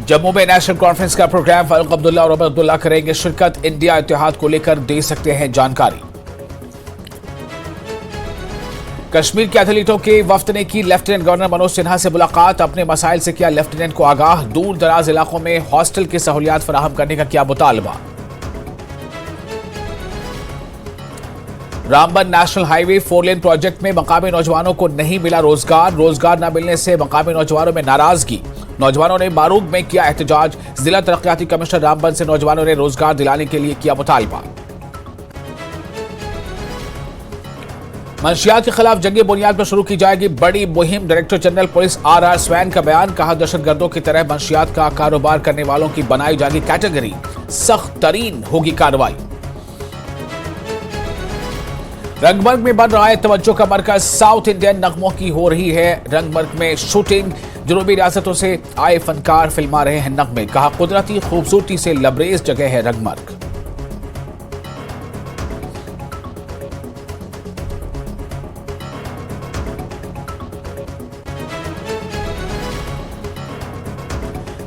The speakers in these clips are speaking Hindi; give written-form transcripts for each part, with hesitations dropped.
जम्मू में नेशनल कॉन्फ्रेंस का प्रोग्राम फारूक अब्दुल्ला और उमर अब्दुल्ला करेंगे शिरकत। इंडिया इत्तेहाद को लेकर दे सकते हैं जानकारी। कश्मीर के एथलीटों के वफ्द ने की लेफ्टिनेंट गवर्नर मनोज सिन्हा से मुलाकात। अपने मसाइल से किया लेफ्टिनेंट को आगाह। दूर दराज इलाकों में हॉस्टल की सहूलियात फराहम करने का किया मुतालबा। रामबन नेशनल हाईवे 4 लेन प्रोजेक्ट में मकामी नौजवानों को नहीं मिला रोजगार। रोजगार न मिलने से मकामी नौजवानों में नाराजगी। नौजवानों ने बारूद में किया एहतजाज। जिला तरक्याती कमिश्नर रामबन से नौजवानों ने रोजगार दिलाने के लिए किया मुतालबा। मंशियात के खिलाफ जंगी बुनियाद पर शुरू की जाएगी बड़ी मुहिम। Director general police RR swan का बयान। कहा, दहशतगर्दों की तरह मंशियात का कारोबार करने वालों की बनाई जाएगी कैटेगरी। सख्त तरीन होगी कार्रवाई। रंगमर्ग में बन रहा है तवज्जो का मरकज। साउथ इंडियन नगमों की हो रही है रंगमर्ग में शूटिंग। जुनूबी रियासतों से आए फनकार फिल्मा रहे हैं नगमे। कहा, कुदरती खूबसूरती से लबरेज जगह है Rangmarg.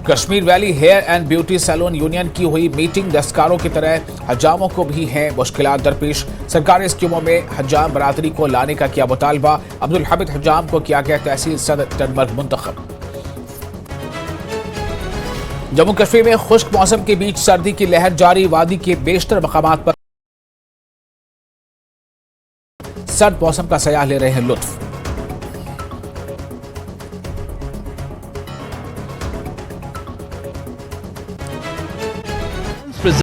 Kashmir valley hair and beauty salon union की हुई मीटिंग। दस्तकारों की तरह हजामों को भी हैं मुश्किलात दरपेश। सरकारी स्कीमों में हजाम बरादरी को लाने का किया मुतालबा। अब्दुल हमीद हजाम को किया गया तहसील सदर टनमर्ग मुंतखब। जम्मू कश्मीर में खुश्क मौसम के बीच सर्दी की लहर जारी। वादी के बेशतर मकामात पर सर्द मौसम का सयाह ले रहे हैं लुत्फ।